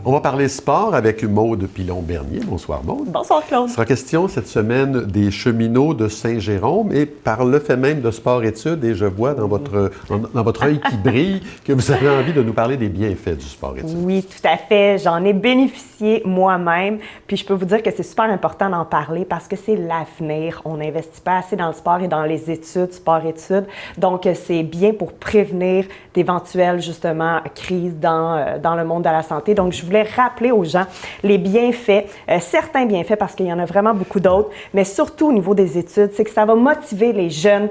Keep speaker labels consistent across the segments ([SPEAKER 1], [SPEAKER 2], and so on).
[SPEAKER 1] On va parler sport avec Maude Pilon-Bernier. Bonsoir Maude.
[SPEAKER 2] Bonsoir Claude.
[SPEAKER 1] Il sera question cette semaine des cheminots de Saint-Jérôme et par le fait même de sport-études, et je vois dans votre œil qui brille que vous avez envie de nous parler des bienfaits du sport-études.
[SPEAKER 2] Oui, tout à fait. J'en ai bénéficié moi-même. Puis je peux vous dire que c'est super important d'en parler parce que c'est l'avenir. On n'investit pas assez dans le sport et dans les études, sport-études. Donc, c'est bien pour prévenir d'éventuelles, justement, crises dans le monde de la santé. Donc, je voulais rappeler aux gens les bienfaits, certains bienfaits parce qu'il y en a vraiment beaucoup d'autres, mais surtout au niveau des études, c'est que ça va motiver les jeunes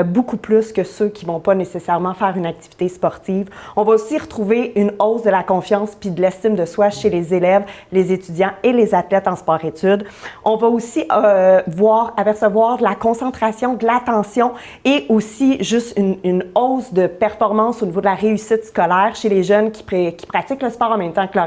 [SPEAKER 2] beaucoup plus que ceux qui vont pas nécessairement faire une activité sportive. On va aussi retrouver une hausse de la confiance puis de l'estime de soi chez les élèves, les étudiants et les athlètes en sport-études. On va aussi apercevoir de la concentration, de l'attention et aussi juste une hausse de performance au niveau de la réussite scolaire chez les jeunes qui pratiquent le sport en même temps que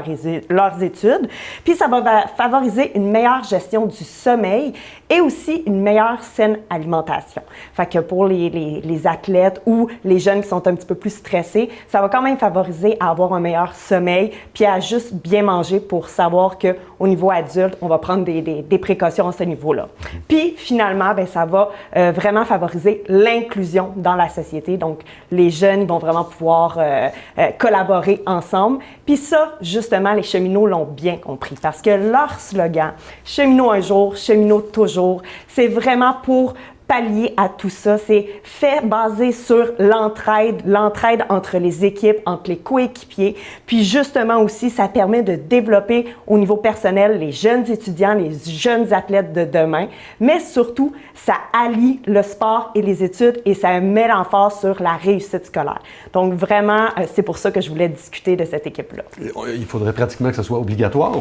[SPEAKER 2] leurs études. Puis ça va favoriser une meilleure gestion du sommeil et aussi une meilleure saine alimentation. Fait que pour les athlètes ou les jeunes qui sont un petit peu plus stressés, ça va quand même favoriser à avoir un meilleur sommeil puis à juste bien manger pour savoir qu'au niveau adulte, on va prendre des précautions à ce niveau-là. Puis finalement, bien, ça va vraiment favoriser l'inclusion dans la société. Donc, les jeunes ils vont vraiment pouvoir collaborer ensemble. Puis ça, justement, les cheminots l'ont bien compris parce que leur slogan « Cheminot un jour, cheminot toujours », c'est vraiment pour pallier à tout ça. C'est fait basé sur l'entraide entre les équipes, entre les coéquipiers. Puis justement aussi, ça permet de développer au niveau personnel les jeunes étudiants, les jeunes athlètes de demain. Mais surtout, ça allie le sport et les études et ça met l'emphase sur la réussite scolaire. Donc vraiment, c'est pour ça que je voulais discuter de cette équipe-là.
[SPEAKER 1] Il faudrait pratiquement que ce soit obligatoire,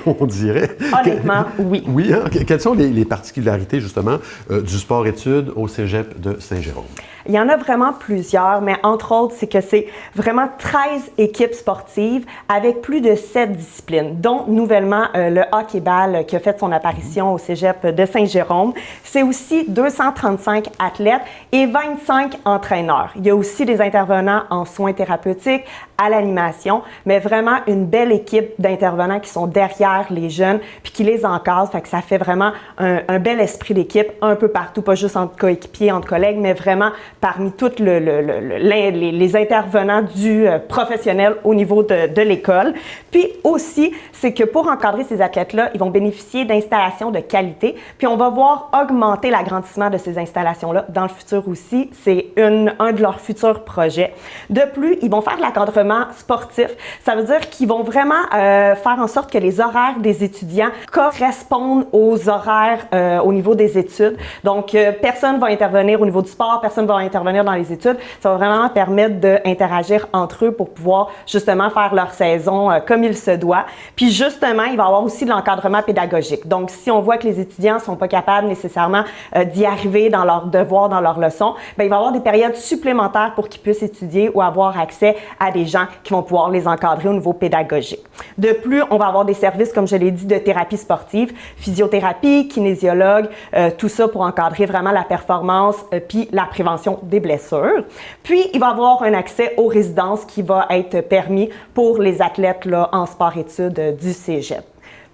[SPEAKER 1] on dirait.
[SPEAKER 2] Honnêtement, oui.
[SPEAKER 1] Oui, hein? Quelles sont les particularités justement du sport-études au cégep de Saint-Jérôme?
[SPEAKER 2] Il y en a vraiment plusieurs, mais entre autres, c'est que c'est vraiment 13 équipes sportives avec plus de 7 disciplines, dont nouvellement le hockey-ball qui a fait son apparition au cégep de Saint-Jérôme. C'est aussi 235 athlètes et 25 entraîneurs. Il y a aussi des intervenants en soins thérapeutiques, à l'animation, mais vraiment une belle équipe d'intervenants qui sont derrière les jeunes puis qui les encadrent. Fait que ça fait vraiment un bel esprit d'équipe un peu partout, pas juste entre coéquipiers, entre collègues, mais vraiment parmi tous les intervenants du professionnel au niveau de l'école. Puis aussi, c'est que pour encadrer ces athlètes-là, ils vont bénéficier d'installations de qualité, puis on va voir augmenter l'agrandissement de ces installations-là dans le futur aussi. C'est un de leurs futurs projets. De plus, ils vont faire de l'encadrement sportif. Ça veut dire qu'ils vont vraiment faire en sorte que les horaires des étudiants correspondent aux horaires au niveau des études. Donc, personne va intervenir au niveau du sport, personne va intervenir dans les études. Ça va vraiment permettre d'interagir entre eux pour pouvoir justement faire leur saison comme il se doit. Puis justement, il va y avoir aussi de l'encadrement pédagogique. Donc, si on voit que les étudiants ne sont pas capables nécessairement d'y arriver dans leurs devoirs, dans leurs leçons, bien, il va y avoir des périodes supplémentaires pour qu'ils puissent étudier ou avoir accès à des gens qui vont pouvoir les encadrer au niveau pédagogique. De plus, on va avoir des services, comme je l'ai dit, de thérapie sportive, physiothérapie, kinésiologue, tout ça pour encadrer vraiment la performance puis la prévention des blessures. Puis, il va y avoir un accès aux résidences qui va être permis pour les athlètes là, en sport-études du cégep.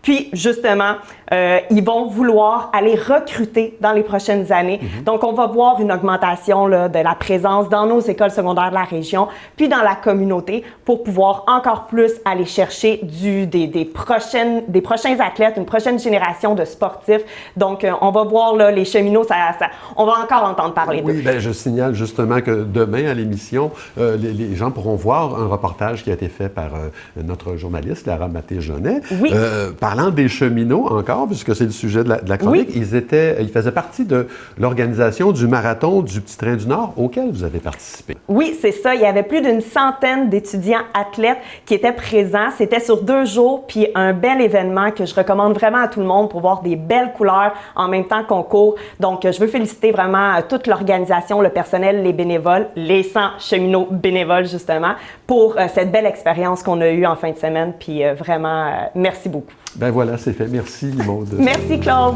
[SPEAKER 2] Puis, justement, ils vont vouloir aller recruter dans les prochaines années. Donc, on va voir une augmentation là, de la présence dans nos écoles secondaires de la région, puis dans la communauté, pour pouvoir encore plus aller chercher des prochains athlètes, une prochaine génération de sportifs. Donc, on va voir là, les cheminots, on va encore entendre parler d'eux.
[SPEAKER 1] Oui, bien, je signale justement que demain, à l'émission, les gens pourront voir un reportage qui a été fait par notre journaliste, Lara Maté-Jaunet.
[SPEAKER 2] Oui.
[SPEAKER 1] Parlant des cheminots encore, puisque c'est le sujet de la chronique,
[SPEAKER 2] oui.
[SPEAKER 1] Ils faisaient partie de l'organisation du marathon du Petit Train du Nord auquel vous avez participé.
[SPEAKER 2] Oui, c'est ça. Il y avait plus d'une centaine d'étudiants athlètes qui étaient présents. C'était sur 2 jours, puis un bel événement que je recommande vraiment à tout le monde pour voir des belles couleurs en même temps qu'on court. Donc, je veux féliciter vraiment toute l'organisation, le personnel, les bénévoles, les 100 cheminots bénévoles justement, pour cette belle expérience qu'on a eue en fin de semaine. Puis vraiment, merci beaucoup.
[SPEAKER 1] Ben voilà, c'est fait. Merci, Maude.
[SPEAKER 2] Merci, Claude.